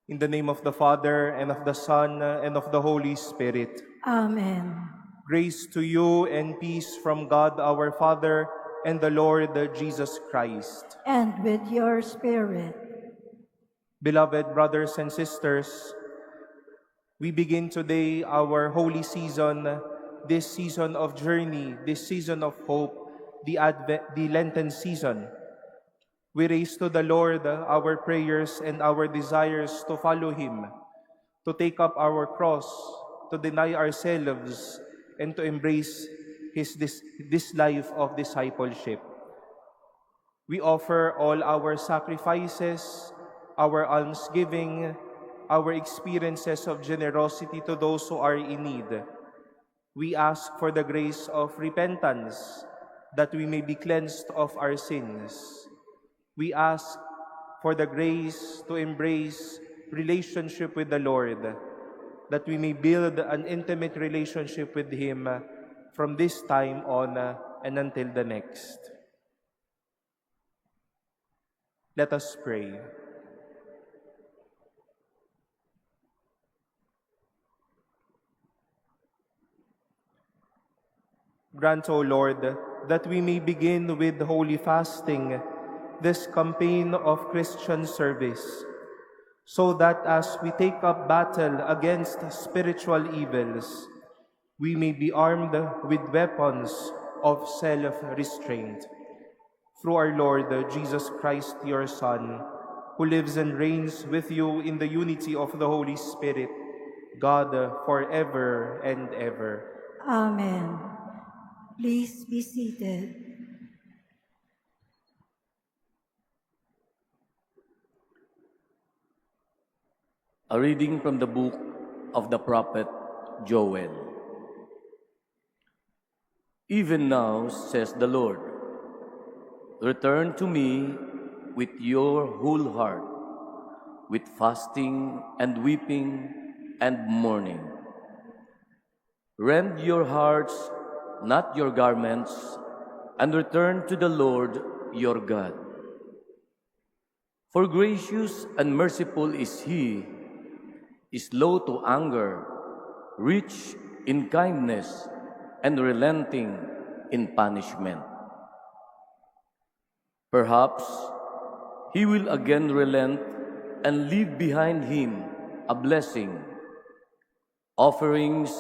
In the name of the Father, and of the Son, and of the Holy Spirit. Amen. Grace to you and peace from God our Father and the Lord Jesus Christ. And with your spirit. Beloved brothers and sisters, we begin today our holy season, this season of journey, this season of hope, the Lenten season. We raise to the Lord our prayers and our desires to follow Him, to take up our cross, to deny ourselves, and to embrace this life of discipleship. We offer all our sacrifices, our almsgiving, our experiences of generosity to those who are in need. We ask for the grace of repentance, that we may be cleansed of our sins. We ask for the grace to embrace relationship with the Lord, that we may build an intimate relationship with Him from this time on and until the next. Let us pray. Grant, O Lord, that we may begin with holy fasting this campaign of Christian service, so that as we take up battle against spiritual evils, we may be armed with weapons of self-restraint. Through our Lord Jesus Christ, your Son, who lives and reigns with you in the unity of the Holy Spirit, God, forever and ever. Amen. Please be seated. A reading from the book of the prophet Joel. Even now, says the Lord, return to me with your whole heart, with fasting and weeping and mourning. Rend your hearts, not your garments, and return to the Lord your God. For gracious and merciful is He, slow to anger, rich in kindness, and relenting in punishment. Perhaps He will again relent and leave behind Him a blessing, offerings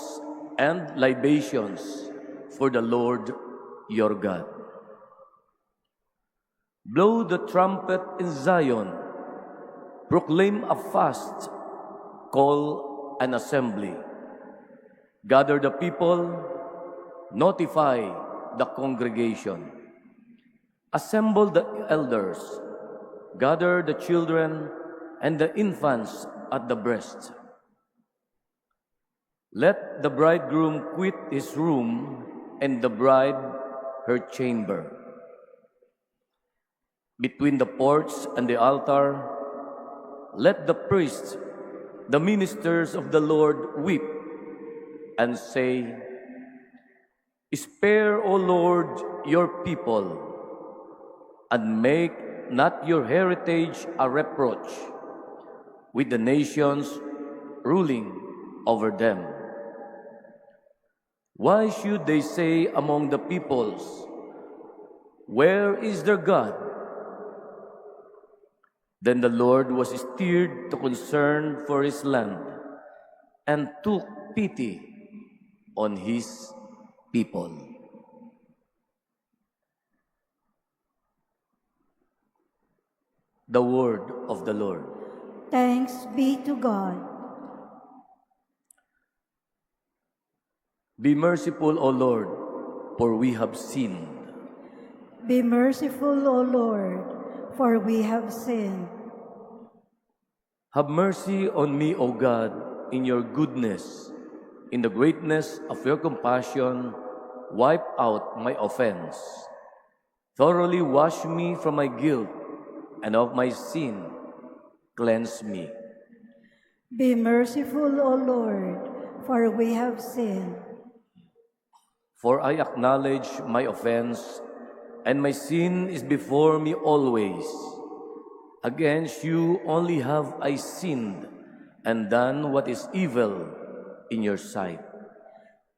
and libations for the Lord your God. Blow the trumpet in Zion, proclaim a fast, call an assembly. Gather the people, notify the congregation. Assemble the elders, gather the children and the infants at the breast. Let the bridegroom quit his room and the bride her chamber. Between the porch and the altar, let the priests, the ministers of the Lord, weep and say, spare, O Lord, your people, and make not your heritage a reproach, with the nations ruling over them. Why should they say among the peoples, "Where is their God?" Then the Lord was stirred to concern for his land and took pity on his people. The word of the Lord. Thanks be to God. Be merciful, O Lord, for we have sinned. Be merciful, O Lord, for we have sinned. Have mercy on me, O God, in your goodness. In the greatness of your compassion, wipe out my offense. Thoroughly wash me from my guilt, and of my sin cleanse me. Be merciful, O Lord, for we have sinned. For I acknowledge my offense, and my sin is before me always. Against you only have I sinned, and done what is evil in your sight.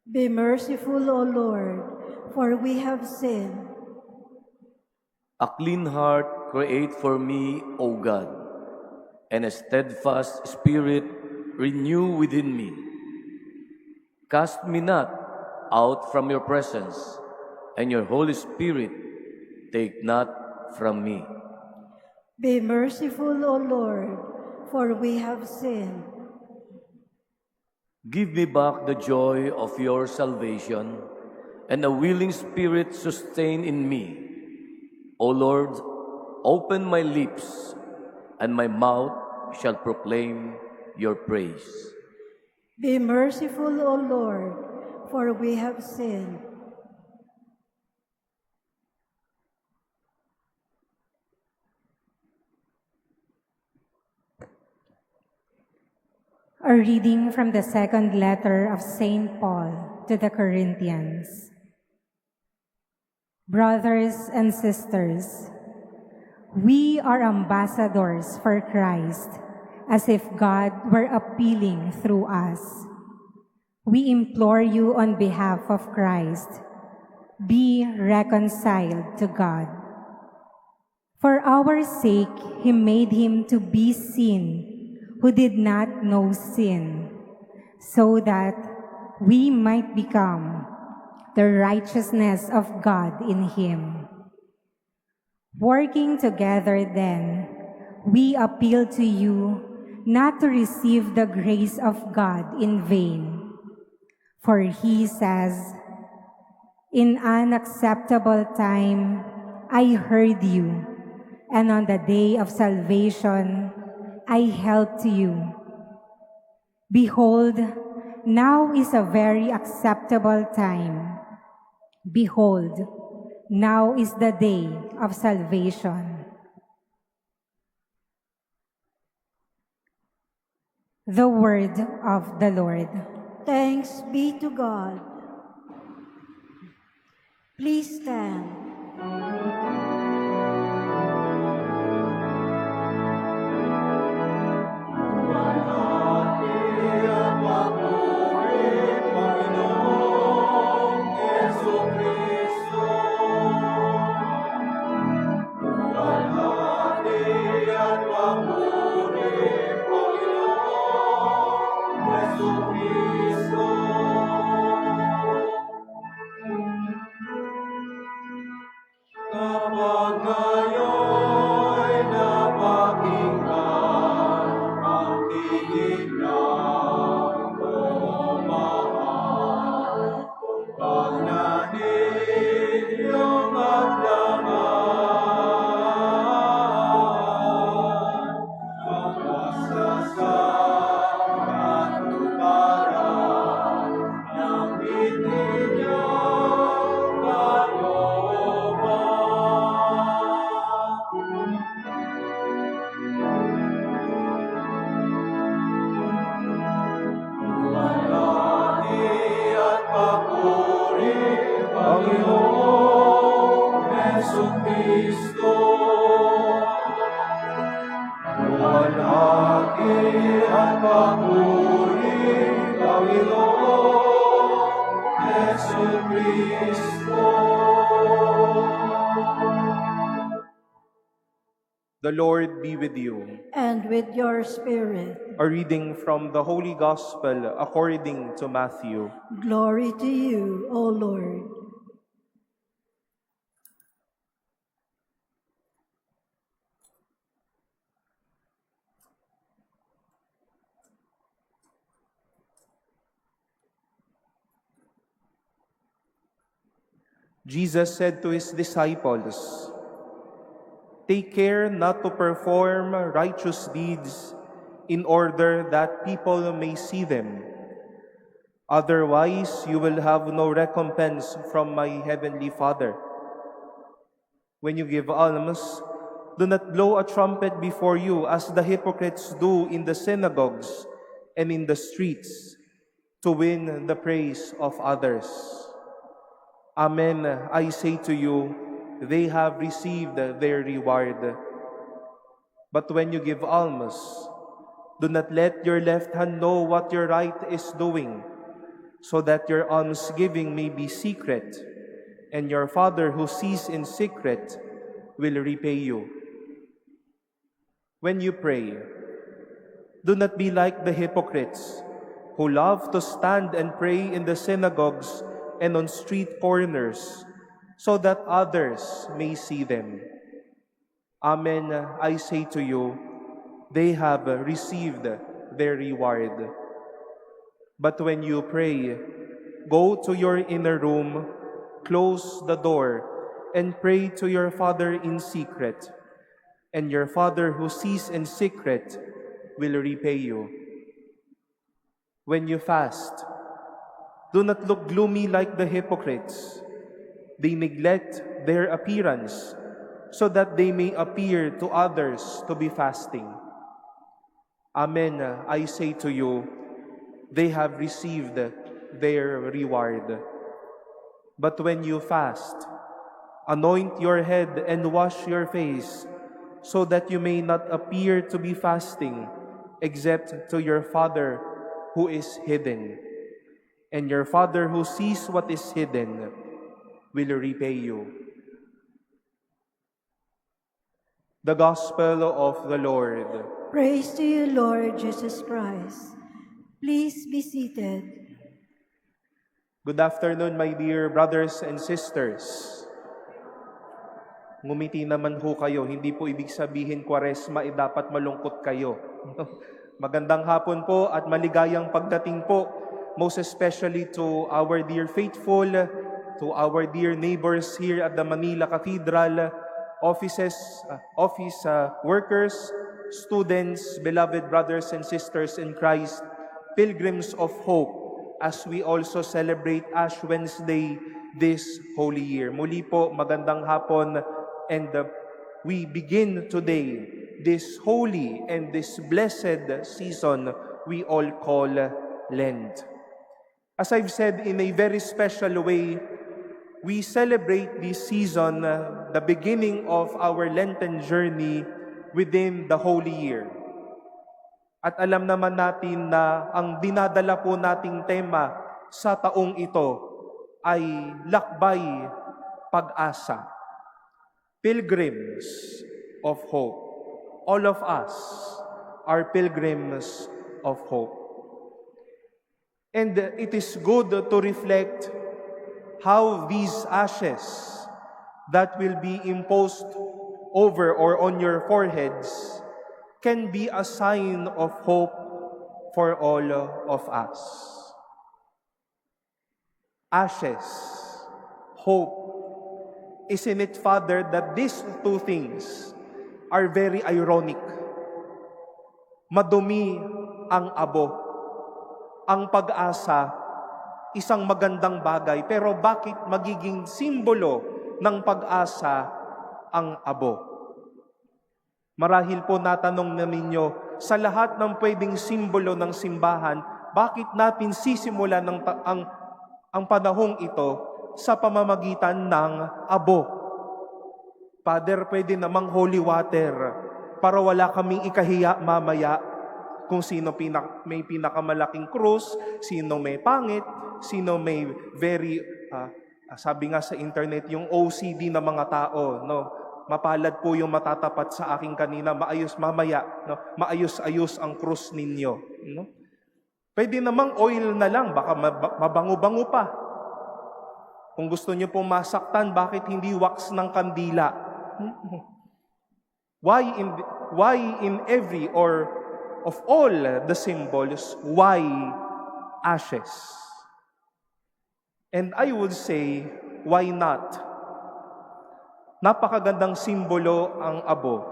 Be merciful, O Lord, for we have sinned. A clean heart create for me, O God, and a steadfast spirit renew within me. Cast me not out from your presence, and your Holy Spirit take not from me. Be merciful, O Lord, for we have sinned. Give me back the joy of your salvation, and a willing spirit sustain in me. O Lord, open my lips, and my mouth shall proclaim your praise. Be merciful, O Lord, for we have sinned. A reading from the second letter of St. Paul to the Corinthians. Brothers and sisters, we are ambassadors for Christ, as if God were appealing through us. We implore you on behalf of Christ, be reconciled to God. For our sake, he made him to be sin who did not know sin, so that we might become the righteousness of God in him. Working together then, we appeal to you not to receive the grace of God in vain. For he says, "In an acceptable time I heard you, and on the day of salvation I helped you. Behold, now is a very acceptable time. Behold, now is the day of salvation." The word of the Lord. Thanks be to God. Please stand. Mapuring Panginoon, Yesu Cristo. The Lord be with you. And with your spirit. A reading from the Holy Gospel according to Matthew. Glory to you, O Lord. Jesus said to his disciples, "Take care not to perform righteous deeds in order that people may see them. Otherwise, you will have no recompense from my heavenly Father. When you give alms, do not blow a trumpet before you as the hypocrites do in the synagogues and in the streets to win the praise of others. Amen, I say to you, they have received their reward. But when you give alms, do not let your left hand know what your right is doing, so that your almsgiving may be secret, and your Father who sees in secret will repay you. When you pray, do not be like the hypocrites, who love to stand and pray in the synagogues and on street corners, so that others may see them. Amen, I say to you, they have received their reward. But when you pray, go to your inner room, close the door, and pray to your Father in secret, and your Father who sees in secret will repay you. When you fast, do not look gloomy like the hypocrites. They neglect their appearance so that they may appear to others to be fasting. Amen, I say to you, they have received their reward. But when you fast, anoint your head and wash your face, so that you may not appear to be fasting, except to your Father who is hidden. And your Father who sees what is hidden will repay you." The Gospel of the Lord. Praise to you, Lord Jesus Christ. Please be seated. Good afternoon, my dear brothers and sisters. Ngumiti naman ho kayo, hindi po ibig sabihin Kwaresma dapat malungkot kayo. Magandang hapon po at maligayang pagdating po, most especially to our dear faithful, to our dear neighbors here at the Manila Cathedral, office workers, students, beloved brothers and sisters in Christ, pilgrims of hope, as we also celebrate Ash Wednesday this holy year. Muli po, magandang hapon, and we begin today this holy and this blessed season we all call Lent. As I've said, in a very special way, we celebrate this season, the beginning of our Lenten journey within the Holy Year. At alam naman natin na ang dinadala po nating tema sa taong ito ay lakbay pag-asa. Pilgrims of hope. All of us are pilgrims of hope. And it is good to reflect how these ashes that will be imposed over or on your foreheads can be a sign of hope for all of us. Ashes, hope. Isn't it, Father, that these two things are very ironic? Madumi ang abo. Ang pag-asa, isang magandang bagay, pero bakit magiging simbolo ng pag-asa ang abo? Marahil po natanong na ninyo, sa lahat ng pwedeng simbolo ng simbahan, bakit natin sisimulan ang panahong ito sa pamamagitan ng abo? Father, pwede namang holy water para wala kaming ikahiya mamaya. kung sino may pinakamalaking krus, sino may pangit, sino may very, sabi nga sa internet, yung OCD na mga tao, no? Mapalad po yung matatapat sa aking kanina, maayos mamaya, no? Maayos-ayos ang krus ninyo. No? Pwede namang oil na lang, baka mabango-bango pa. Kung gusto nyo pong masaktan, bakit hindi wax ng kandila? Why in every or of all the symbols, why ashes? And I would say, why not? Napakagandang simbolo ang abo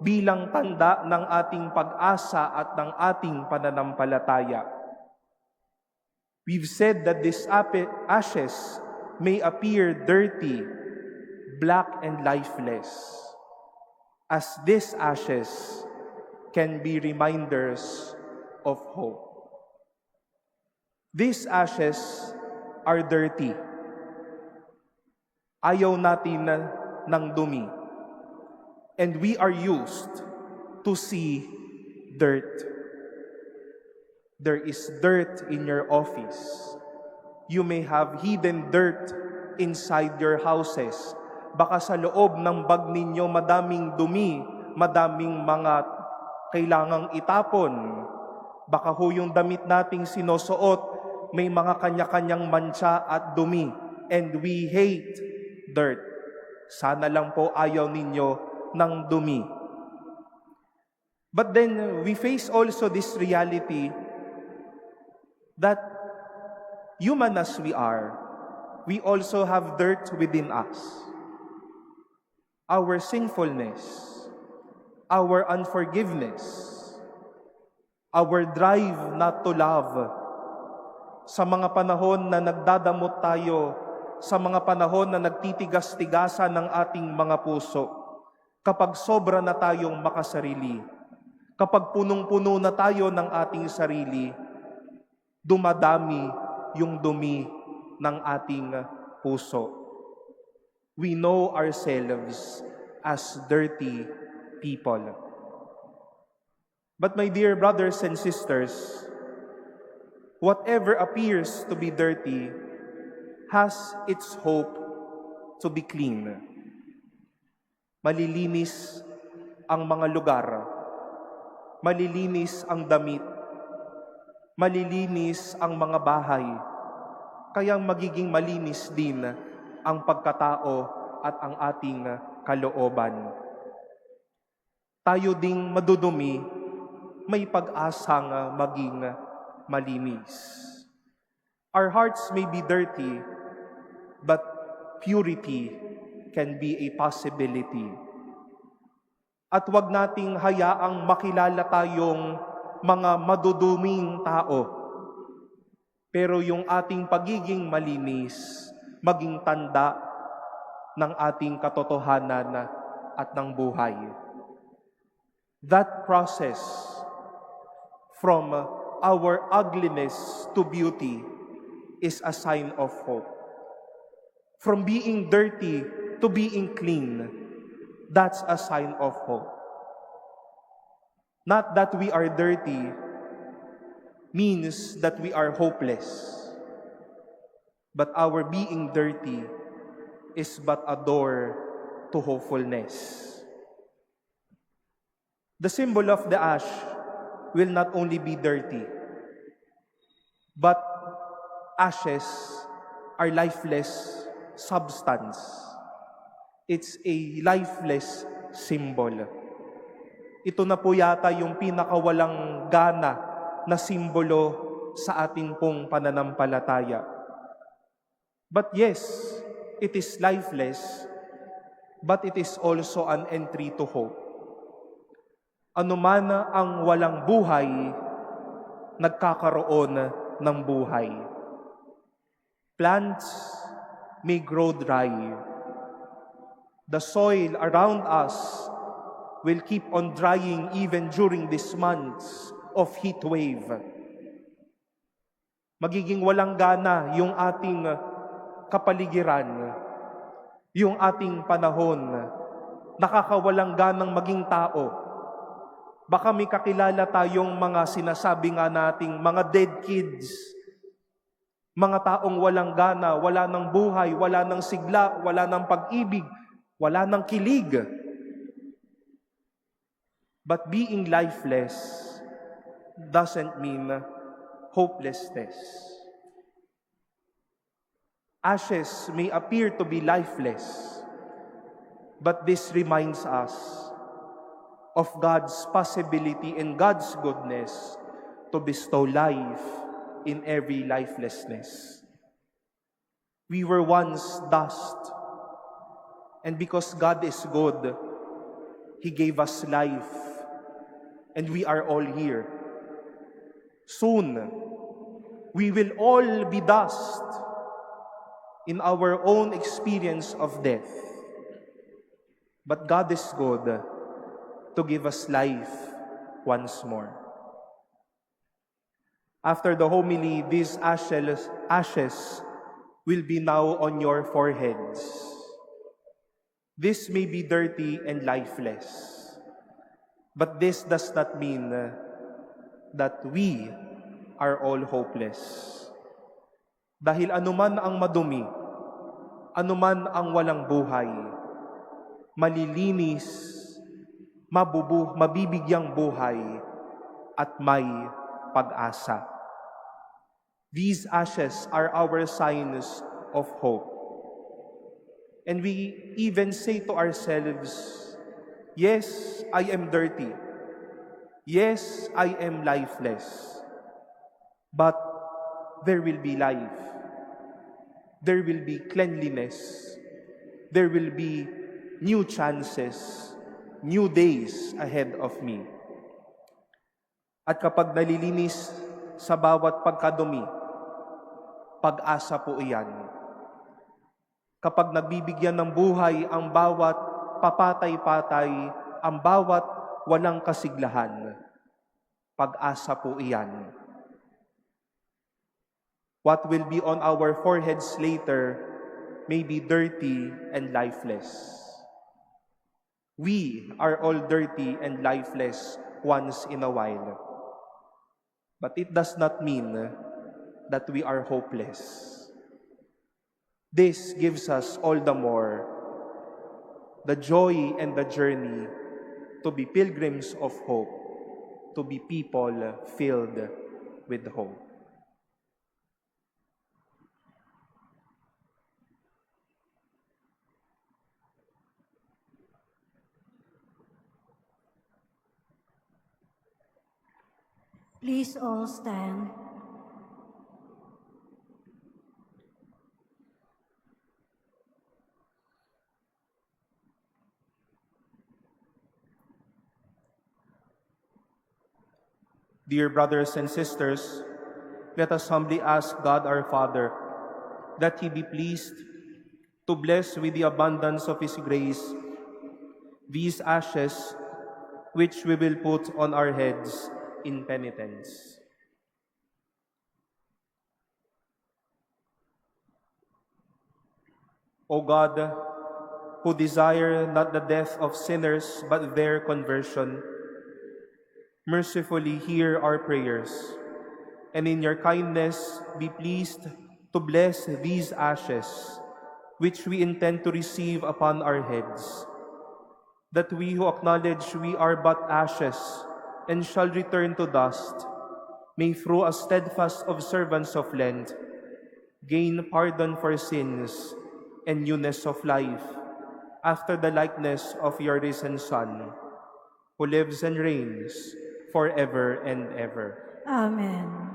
bilang tanda ng ating pag-asa at ng ating pananampalataya. We've said that these ashes may appear dirty, black, and lifeless, as these ashes can be reminders of hope. These ashes are dirty. Ayaw natin ng dumi. And we are used to see dirt. There is dirt in your office. You may have hidden dirt inside your houses. Baka sa loob ng bag ninyo madaming dumi, madaming mga kailangang itapon. Baka ho yung damit nating sinusuot, may mga kanya-kanyang mancha at dumi. And we hate dirt. Sana lang po ayaw ninyo ng dumi. But then we face also this reality that human as we are, we also have dirt within us. Our sinfulness, our unforgiveness, our drive not to love. Sa mga panahon na nagdadamot tayo, sa mga panahon na nagtitigas-tigasan ng ating mga puso, kapag sobra na tayong makasarili, kapag punong-puno na tayo ng ating sarili, dumadami yung dumi ng ating puso. We know ourselves as dirty people. But my dear brothers and sisters, whatever appears to be dirty has its hope to be clean. Malilinis ang mga lugar, malilinis ang damit, malilinis ang mga bahay, kaya magiging malinis din ang pagkatao at ang ating kalooban. Tayo ding madudumi, may pag-asang maging malinis. Our hearts may be dirty, but purity can be a possibility. At wag nating hayaang makilala tayong mga maduduming tao. Pero yung ating pagiging malinis, maging tanda ng ating katotohanan at ng buhay. That process from our ugliness to beauty is a sign of hope. From being dirty to being clean, that's a sign of hope. Not that we are dirty means that we are hopeless, but our being dirty is but a door to hopefulness. The symbol of the ash will not only be dirty, but ashes are lifeless substance. It's a lifeless symbol. Ito na po yata yung pinakawalang gana na simbolo sa ating pong pananampalataya. But yes, it is lifeless, but it is also an entry to hope. Ano man ang walang buhay, nagkakaroon ng buhay. Plants may grow dry. The soil around us will keep on drying even during these months of heat wave. Magiging walang gana yung ating kapaligiran, yung ating panahon, nakakawalang ganang maging tao. Baka may kakilala tayong mga sinasabi nga nating mga dead kids, mga taong walang gana, wala ng buhay, wala ng sigla, wala ng pag-ibig, wala ng kilig. But being lifeless doesn't mean hopelessness. Ashes may appear to be lifeless, but this reminds us of God's possibility and God's goodness to bestow life in every lifelessness. We were once dust, and because God is good, He gave us life, and we are all here. Soon, we will all be dust in our own experience of death. But God is good to give us life once more. After the homily, these ashes will be now on your foreheads. This may be dirty and lifeless, but this does not mean that we are all hopeless. Dahil anuman ang madumi, anuman ang walang buhay, malilinis, mabibigyang buhay, at may pag-asa. These ashes are our signs of hope. And we even say to ourselves, yes, I am dirty. Yes, I am lifeless. But there will be life. There will be cleanliness. There will be new chances, new days ahead of me. At kapag nalilinis sa bawat pagkadumi, pag-asa po iyan. Kapag nagbibigyan ng buhay ang bawat papatay-patay, ang bawat walang kasiglahan, pag-asa po iyan. What will be on our foreheads later may be dirty and lifeless. We are all dirty and lifeless once in a while. But it does not mean that we are hopeless. This gives us all the more the joy and the journey to be pilgrims of hope, to be people filled with hope. Please all stand. Dear brothers and sisters, let us humbly ask God our Father that He be pleased to bless with the abundance of His grace these ashes which we will put on our heads in penitence. O God, who desire not the death of sinners but their conversion, mercifully hear our prayers, and in your kindness be pleased to bless these ashes, which we intend to receive upon our heads, that we who acknowledge we are but ashes and shall return to dust, may through a steadfast observance of Lent gain pardon for sins and newness of life, after the likeness of your risen Son, who lives and reigns forever and ever. Amen.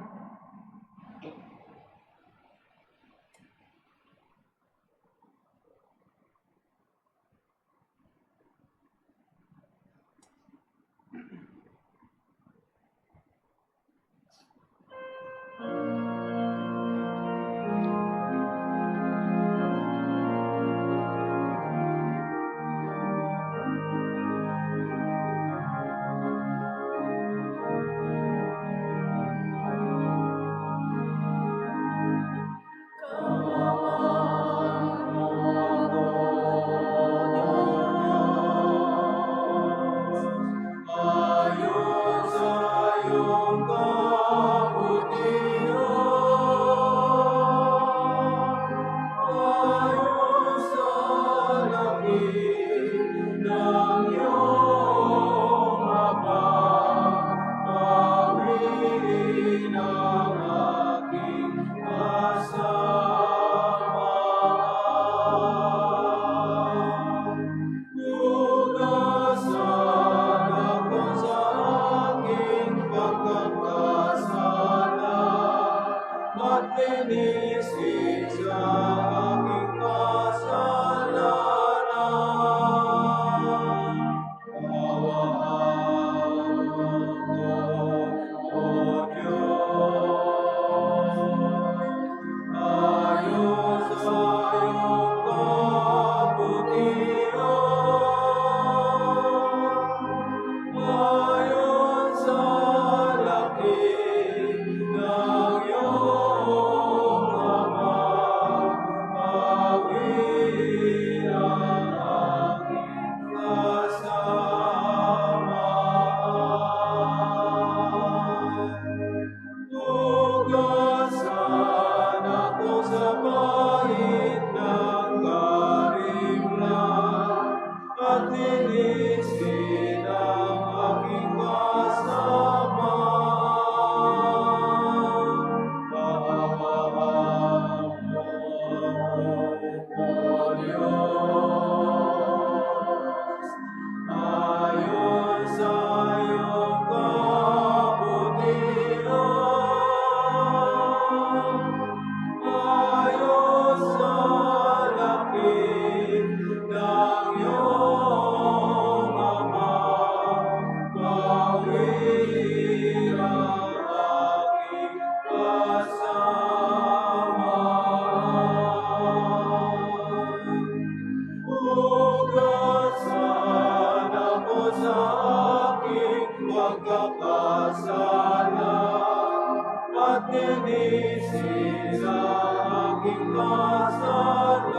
linisin ang aking kasalanan.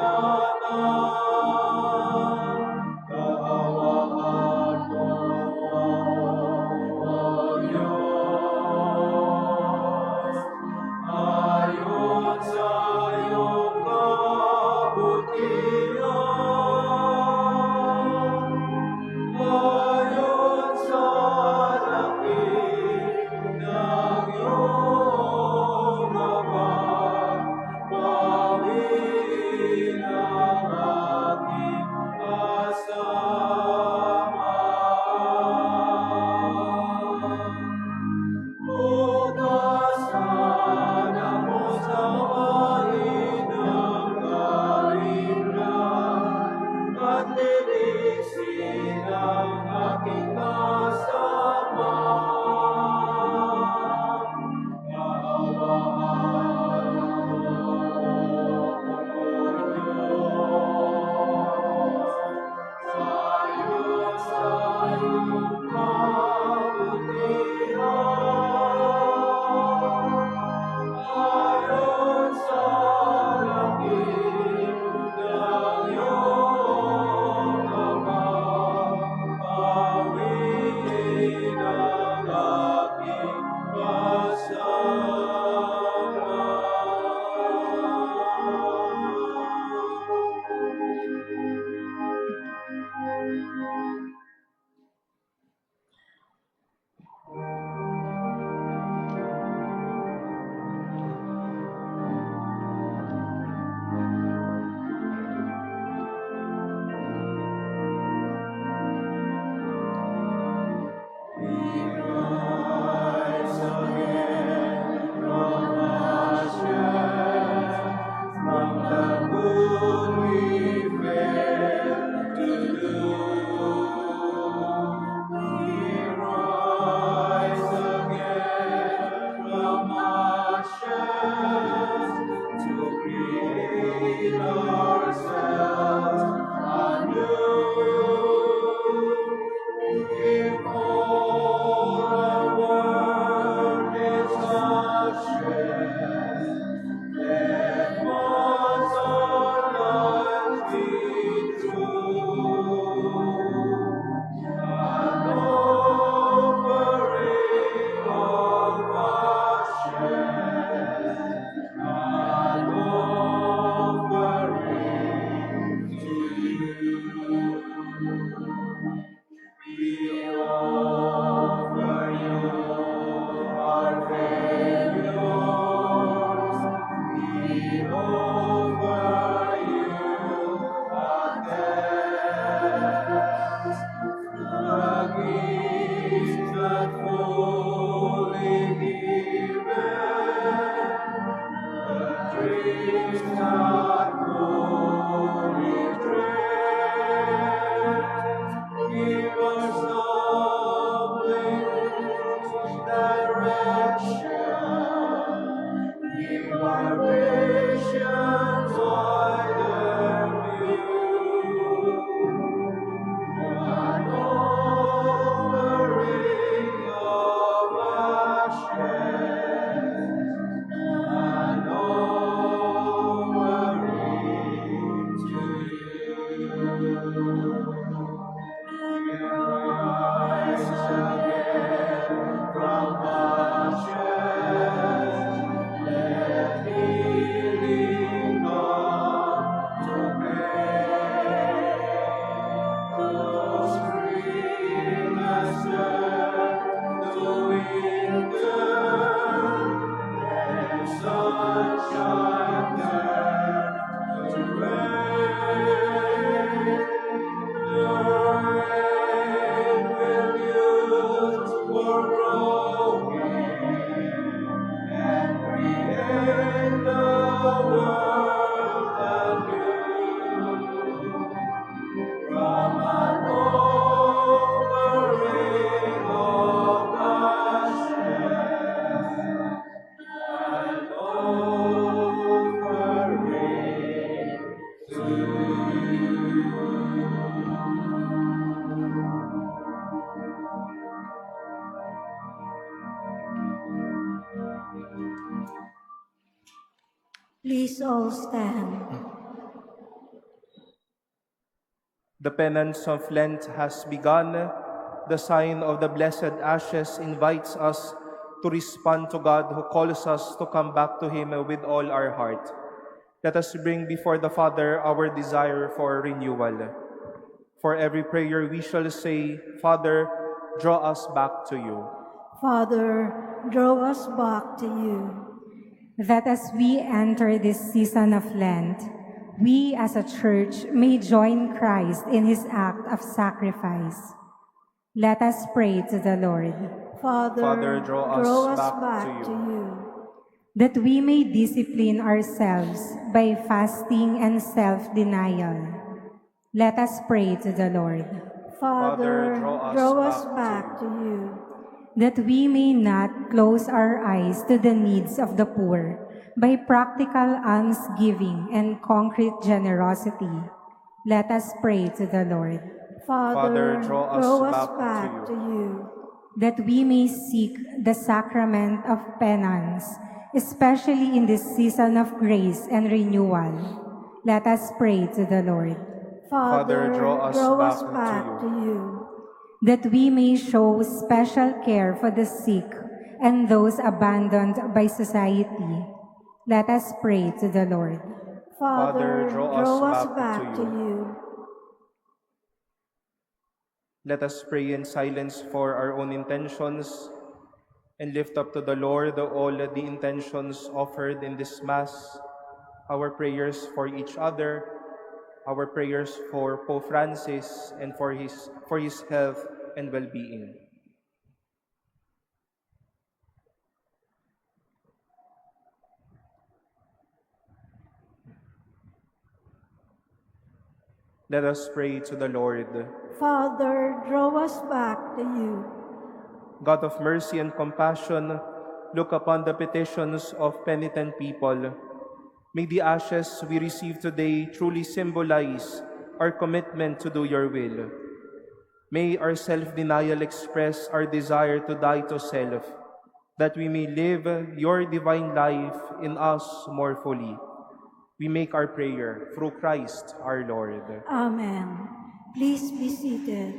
Kaawaan mo ako, O Diyos, ayon sa iyong kabutihan. Ayon sa laki ng iyong habag, bawiin ang aking kasamaan. Hugasan mo sa mainang kaingnan at linisin ang aking kasamaan. Kaawaan mo ako, Diyos, sayon sa iyong kabutihan. Ayon sa laki ng iyong habag, bawiin ang aking kasamaan. Rise again from ashes, from the good we failed to do. We rise again from ashes to create ourselves anew. If all our work is ashes, then must our life be true. An offering of ashes, an offering to you. We offer you our failures. We offer you our debts. The gifts that fully given, the dreams that fully dreamt. Give us stumbling direction. Give our visions wider view. An offering of ashes, an offering to you. Rise again from ashes. Please all stand. The penance of Lent has begun. The sign of the blessed ashes invites us to respond to God who calls us to come back to Him with all our heart. Let us bring before the Father our desire for renewal. For every prayer we shall say, Father, draw us back to you. Father, draw us back to you. That as we enter this season of Lent, we as a church may join Christ in His act of sacrifice. Let us pray to the Lord. Father, draw us back to you. That we may discipline ourselves by fasting and self-denial. Let us pray to the Lord. Father, draw us back to you. That we may not close our eyes to the needs of the poor by practical almsgiving and concrete generosity. Let us pray to the Lord. Father, draw us back to you. That we may seek the sacrament of penance, especially in this season of grace and renewal. Let us pray to the Lord. Father, draw us back to you. That we may show special care for the sick and those abandoned by society. Let us pray to the Lord. Father, draw us back to you. Let us pray in silence for our own intentions and lift up to the Lord all the intentions offered in this Mass, our prayers for each other, our prayers for Pope Francis and for his health and well-being. Let us pray to the Lord. Father, draw us back to you. God of mercy and compassion, look upon the petitions of penitent people. May the ashes we receive today truly symbolize our commitment to do your will. May our self-denial express our desire to die to self, that we may live your divine life in us more fully. We make our prayer through Christ our Lord. Amen. Please be seated.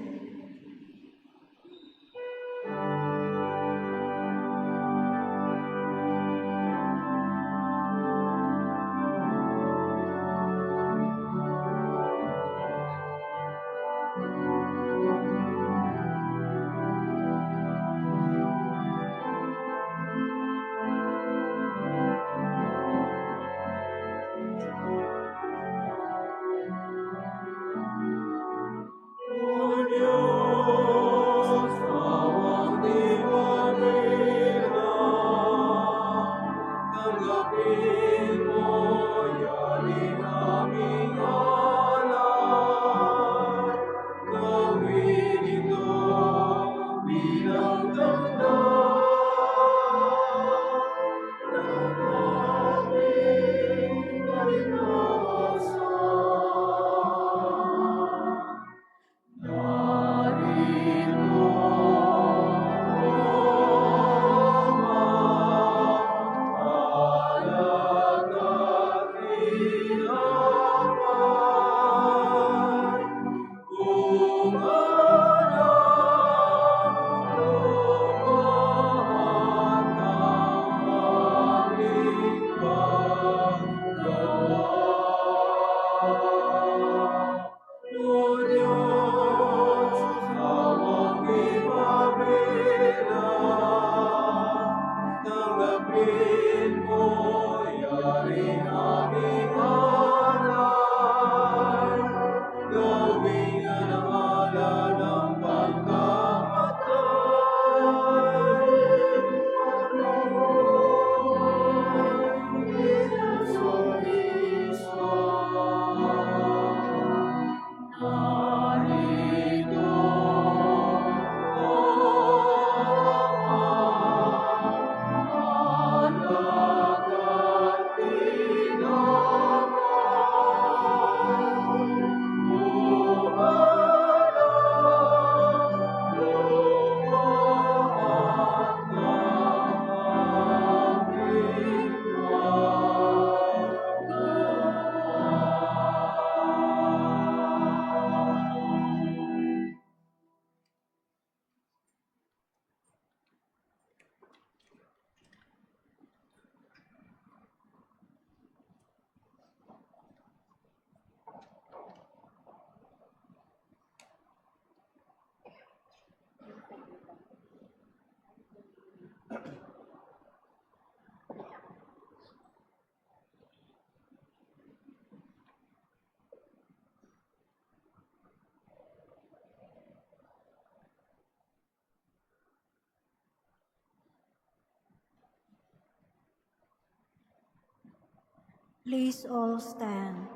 Please all stand.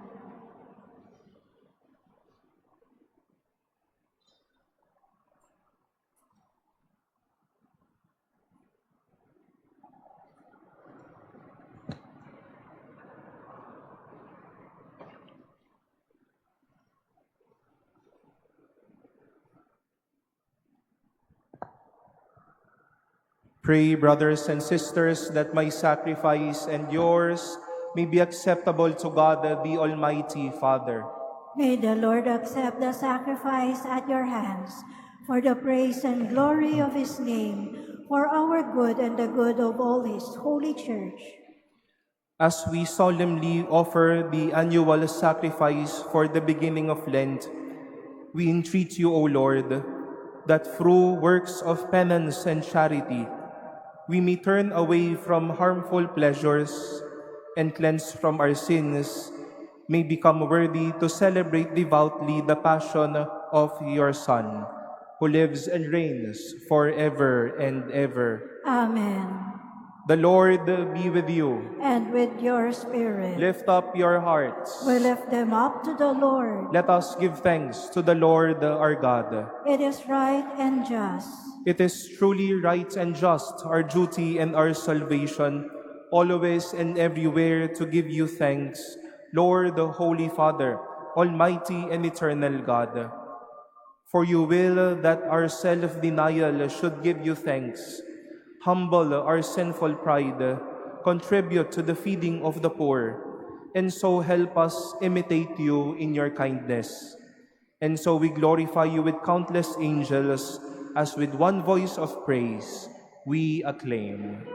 Pray, brothers and sisters, that my sacrifice and yours may be acceptable to God, the Almighty Father. May the Lord accept the sacrifice at your hands for the praise and glory of his name, for our good and the good of all his holy church. As we solemnly offer the annual sacrifice for the beginning of Lent, we entreat you, O Lord, that through works of penance and charity, we may turn away from harmful pleasures and cleansed from our sins, may become worthy to celebrate devoutly the passion of your Son, who lives and reigns forever and ever. Amen. The Lord be with you. And with your spirit. Lift up your hearts. We lift them up to the Lord. Let us give thanks to the Lord our God. It is right and just. It is truly right and just, our duty and our salvation, always and everywhere to give you thanks, Lord, the Holy Father, Almighty and eternal God. For you will that our self-denial should give you thanks, humble our sinful pride, contribute to the feeding of the poor, and so help us imitate you in your kindness. And so we glorify you with countless angels, as with one voice of praise we acclaim.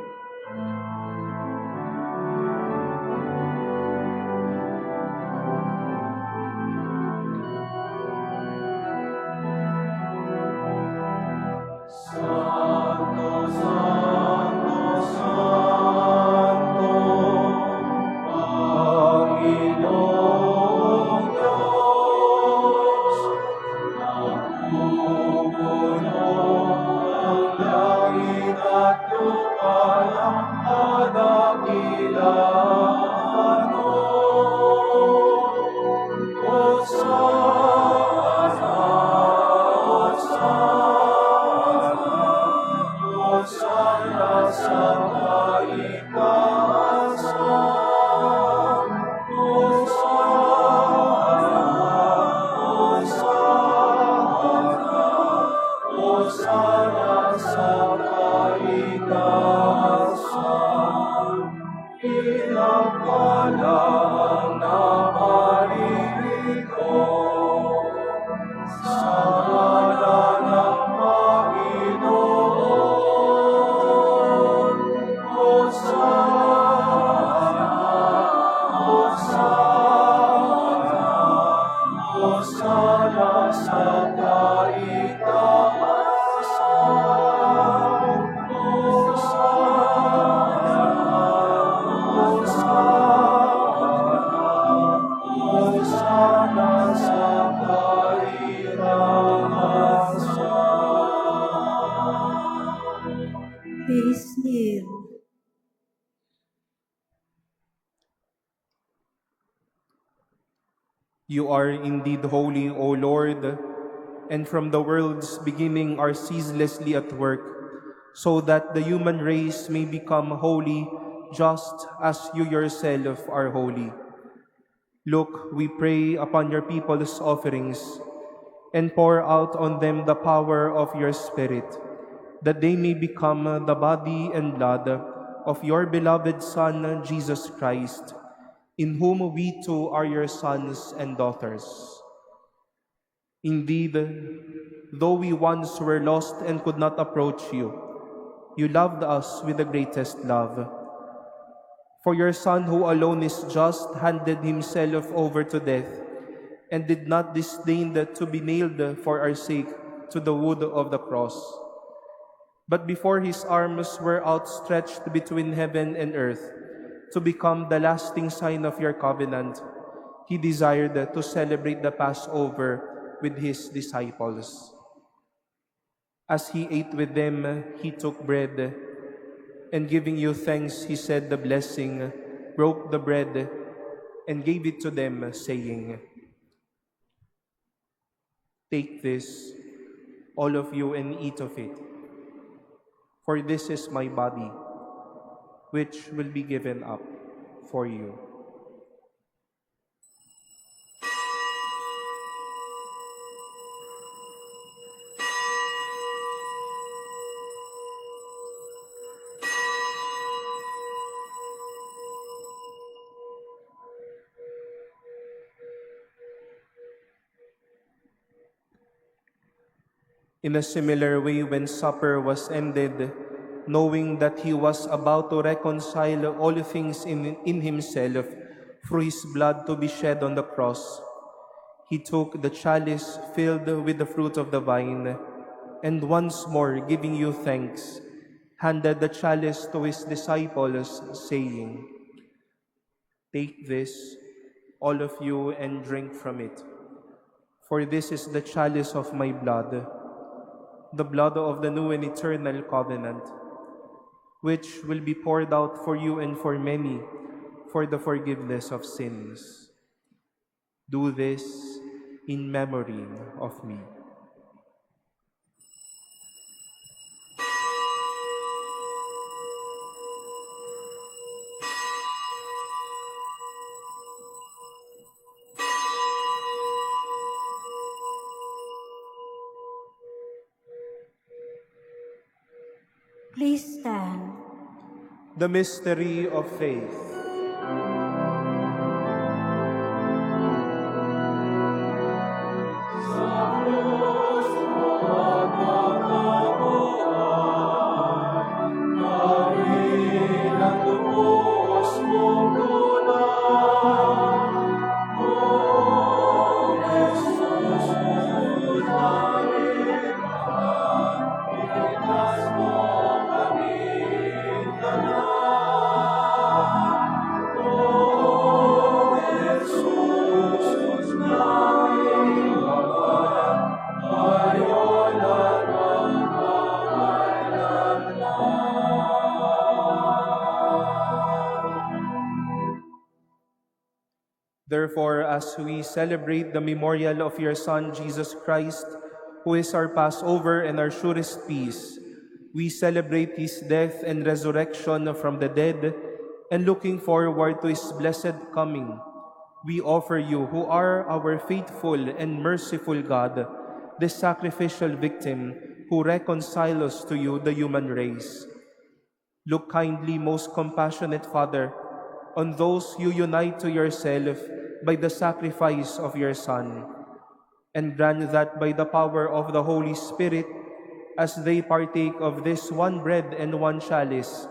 Please kneel. You are indeed holy, O Lord, and from the world's beginning are ceaselessly at work, so that the human race may become holy, just as you yourself are holy. Look, we pray, upon your people's offerings, and pour out on them the power of your Spirit, that they may become the body and blood of your beloved Son, Jesus Christ, in whom we too are your sons and daughters. Indeed, though we once were lost and could not approach you, you loved us with the greatest love. For your Son, who alone is just, handed himself over to death, and did not disdain to be nailed for our sake to the wood of the cross. But before his arms were outstretched between heaven and earth, to become the lasting sign of your covenant, he desired to celebrate the Passover with his disciples. As he ate with them, he took bread, and giving you thanks, he said the blessing, broke the bread, and gave it to them, saying, "Take this, all of you, and eat of it, for this is my body, which will be given up for you." In a similar way, when supper was ended, knowing that he was about to reconcile all things in himself through his blood to be shed on the cross, he took the chalice filled with the fruit of the vine, and once more giving you thanks, handed the chalice to his disciples, saying, "Take this, all of you, and drink from it. For this is the chalice of my blood, the blood of the new and eternal covenant, which will be poured out for you and for many for the forgiveness of sins. Do this in memory of me." Please stand. The mystery of faith. Therefore, as we celebrate the memorial of your Son, Jesus Christ, who is our Passover and our surest peace, we celebrate his death and resurrection from the dead, and looking forward to his blessed coming, we offer you, who are our faithful and merciful God, this sacrificial victim who reconciles us to you, the human race. Look kindly, most compassionate Father, on those you unite to yourself by the sacrifice of your Son, and grant that by the power of the Holy Spirit, as they partake of this one bread and one chalice,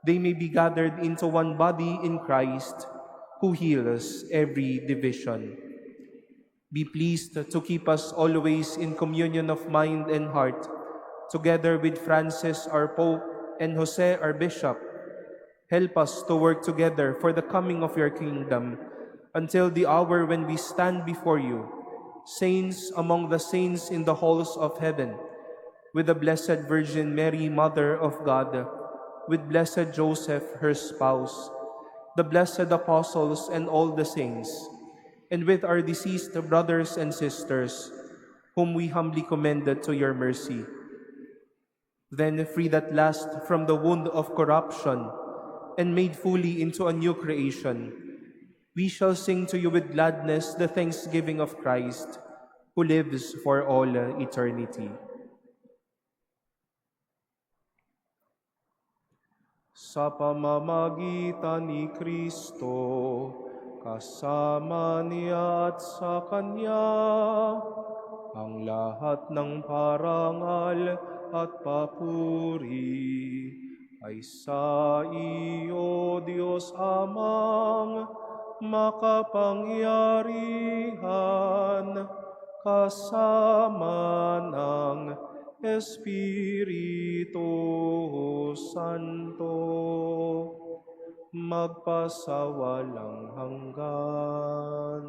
they may be gathered into one body in Christ, who heals every division. Be pleased to keep us always in communion of mind and heart, together with Francis our Pope and Jose our Bishop. Help us to work together for the coming of your kingdom, until the hour when we stand before you, saints among the saints in the halls of heaven, with the Blessed Virgin Mary, Mother of God, with Blessed Joseph, her spouse, the blessed apostles and all the saints, and with our deceased brothers and sisters, whom we humbly commend to your mercy. Then, freed at last from the wound of corruption, and made fully into a new creation, we shall sing to you with gladness the thanksgiving of Christ, who lives for all eternity. Sa pamamagitan ni Kristo, kasama niya at sa Kanya, ang lahat ng parangal at papuri ay sa iyo, Diyos Amang makapangyarihan, kasama ng Espiritu Santo, magpasawalang hanggan.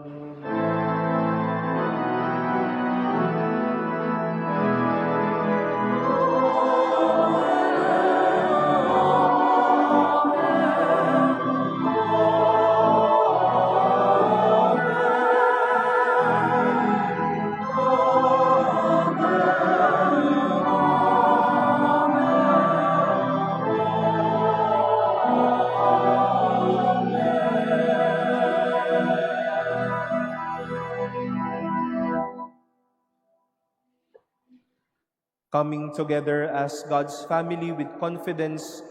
Coming together as God's family with confidence,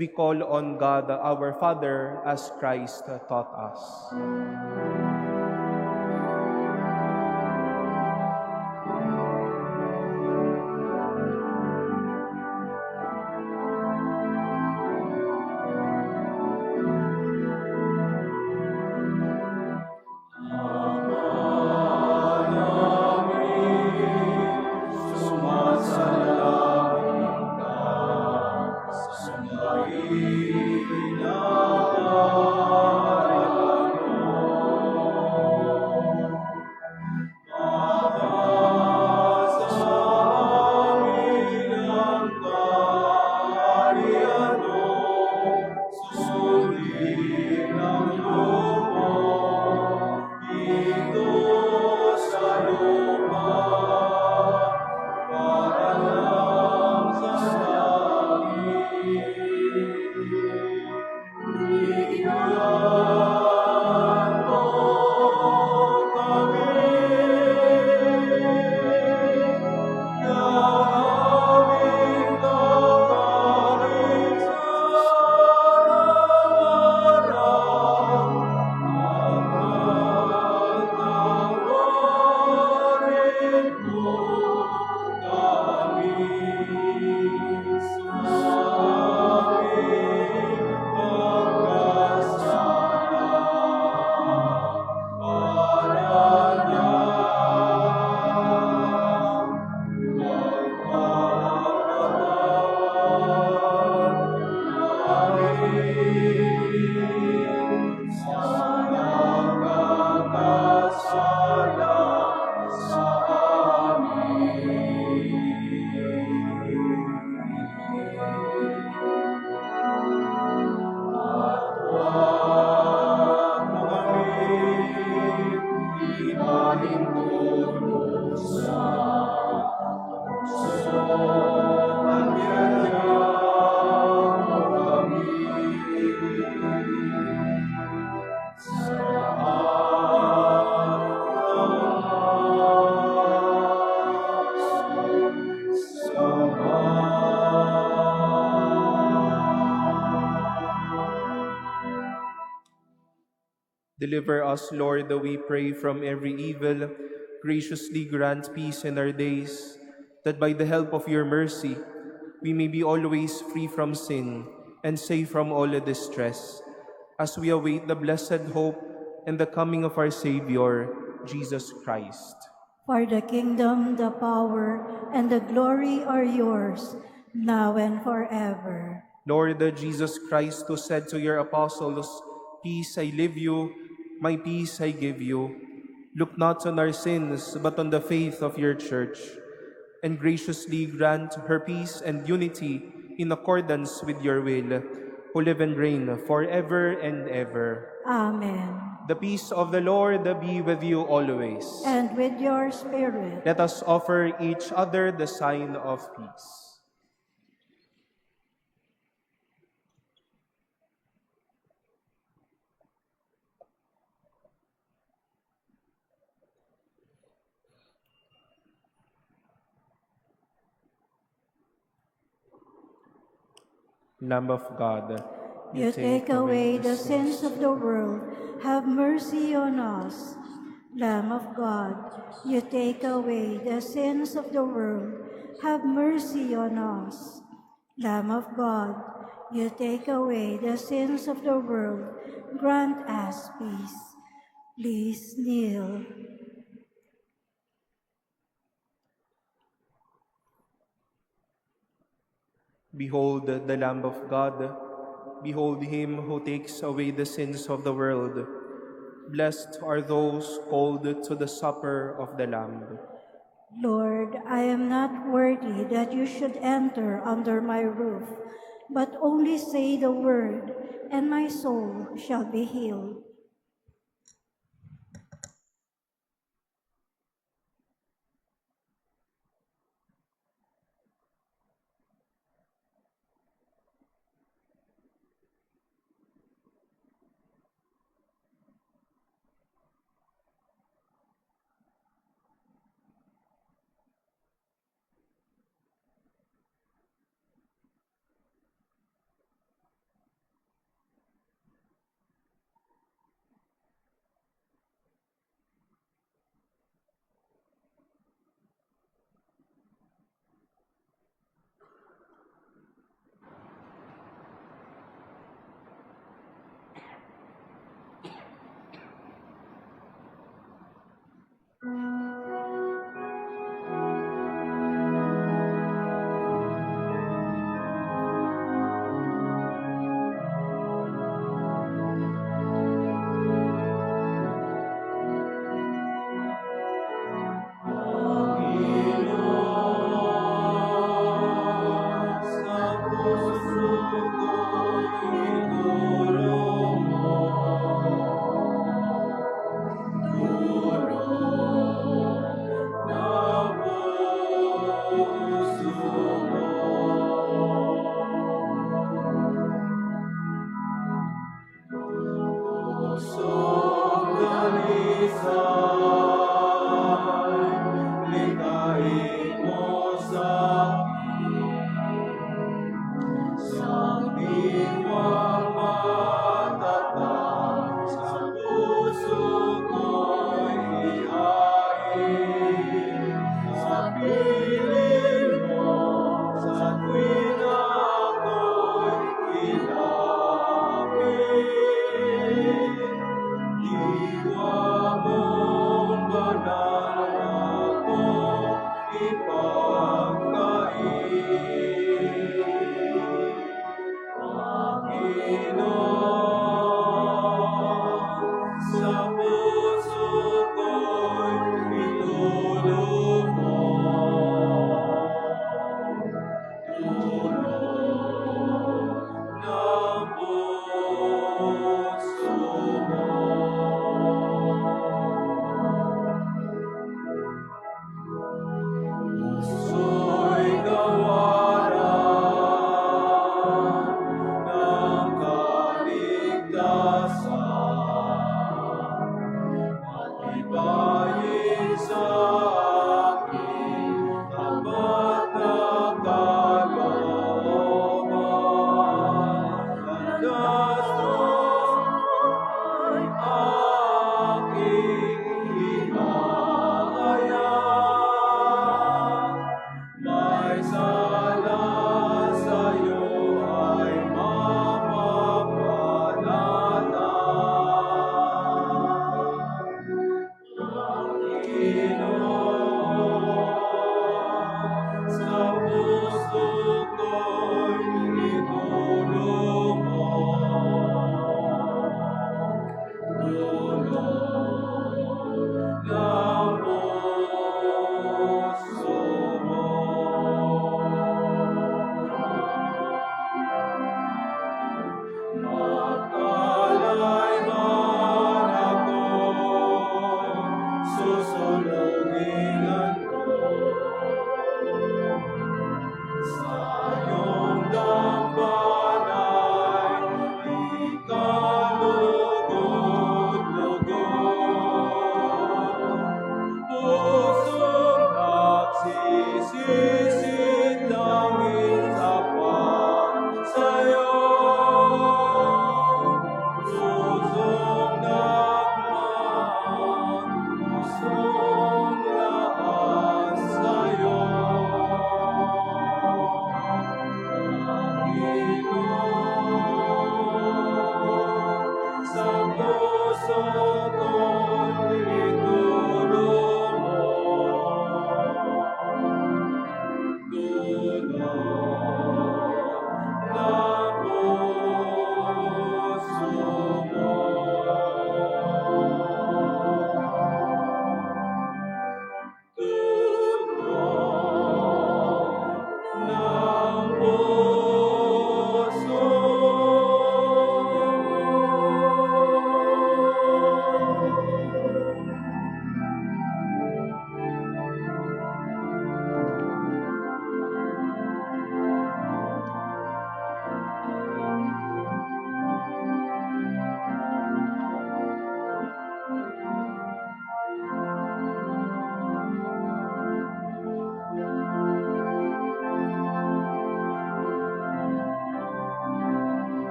we call on God our Father as Christ taught us. Deliver us, Lord, we pray, from every evil. Graciously grant peace in our days, that by the help of your mercy, we may be always free from sin and safe from all distress, as we await the blessed hope and the coming of our Savior, Jesus Christ. For the kingdom, the power, and the glory are yours, now and forever. Lord Jesus Christ, who said to your apostles, "Peace I leave you, my peace I give you," look not on our sins, but on the faith of your church, and graciously grant her peace and unity in accordance with your will, who live and reign forever and ever. Amen. The peace of the Lord be with you always. And with your spirit. Let us offer each other the sign of peace. Lamb of God, You take away the sins of the world, have mercy on us. Lamb of God, you take away the sins of the world, have mercy on us. Lamb of God, you take away the sins of the world, grant us peace. Please kneel. Behold the Lamb of God. Behold him who takes away the sins of the world. Blessed are those called to the supper of the Lamb. Lord, I am not worthy that you should enter under my roof, but only say the word, and my soul shall be healed.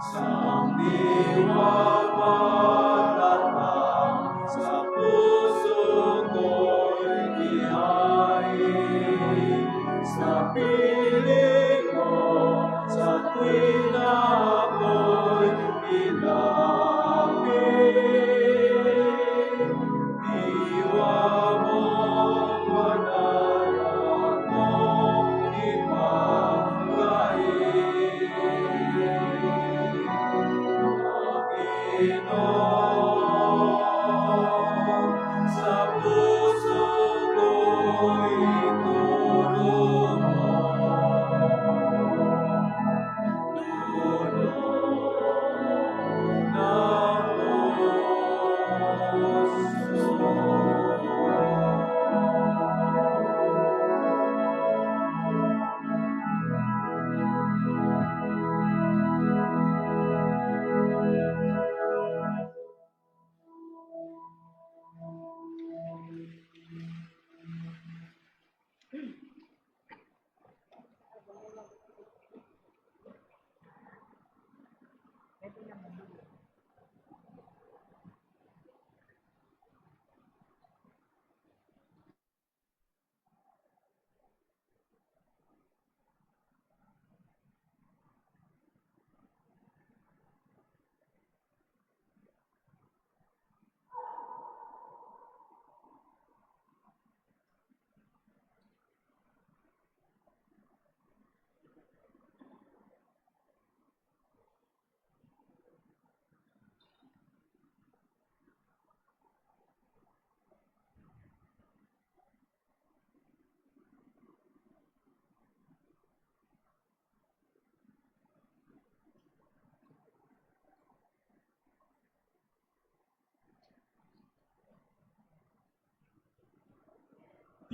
Sang Diwama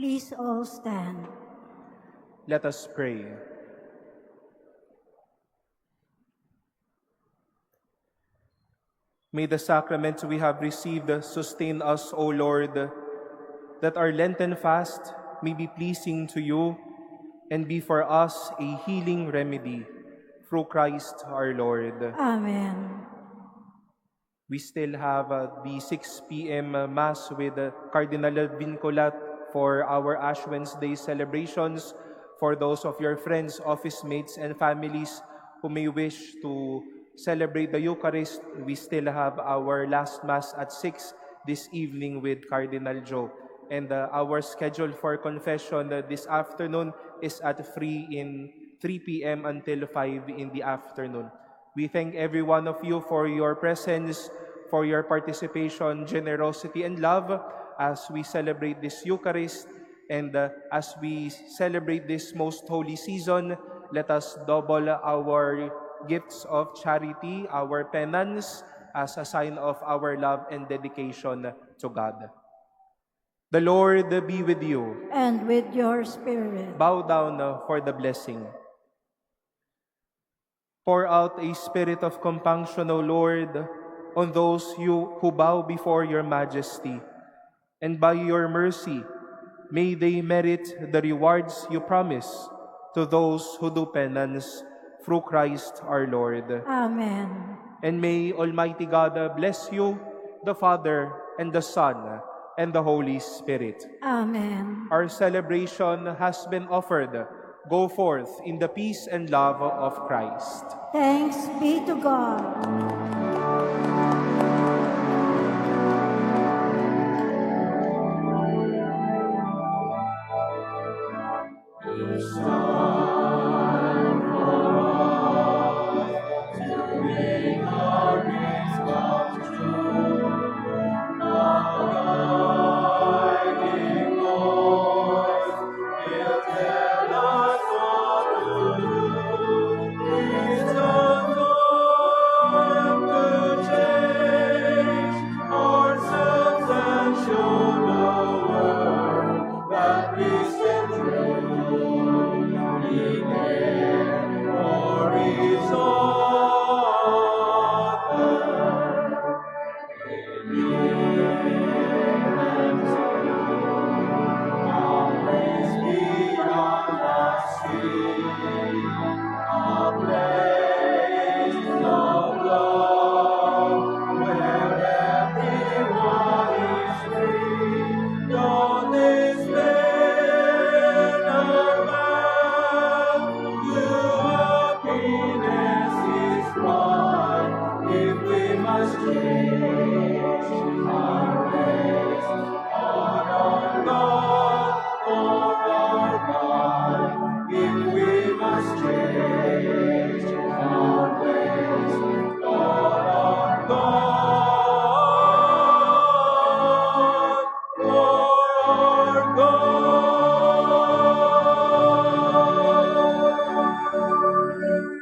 Please all stand. Let us pray. May the sacraments we have received sustain us, O Lord, that our Lenten fast may be pleasing to you and be for us a healing remedy. Through Christ our Lord. Amen. We still have the 6 p.m. Mass with Cardinal Vincolat for our Ash Wednesday celebrations. For those of your friends, office mates, and families who may wish to celebrate the Eucharist, we still have our last Mass at 6 this evening with Cardinal Joe. And our schedule for confession this afternoon is at 3 p.m. until 5 in the afternoon. We thank every one of you for your presence, for your participation, generosity, and love as we celebrate this Eucharist. And as we celebrate this most holy season, let us double our gifts of charity, our penance, as a sign of our love and dedication to God. The Lord be with you. And with your spirit. Bow down for the blessing. Pour out a spirit of compunction, O Lord, on those who bow before your majesty. And by your mercy, may they merit the rewards you promise to those who do penance through Christ our Lord. Amen. And may Almighty God bless you, the Father, and the Son, and the Holy Spirit. Amen. Our celebration has been offered. Go forth in the peace and love of Christ. Thanks be to God.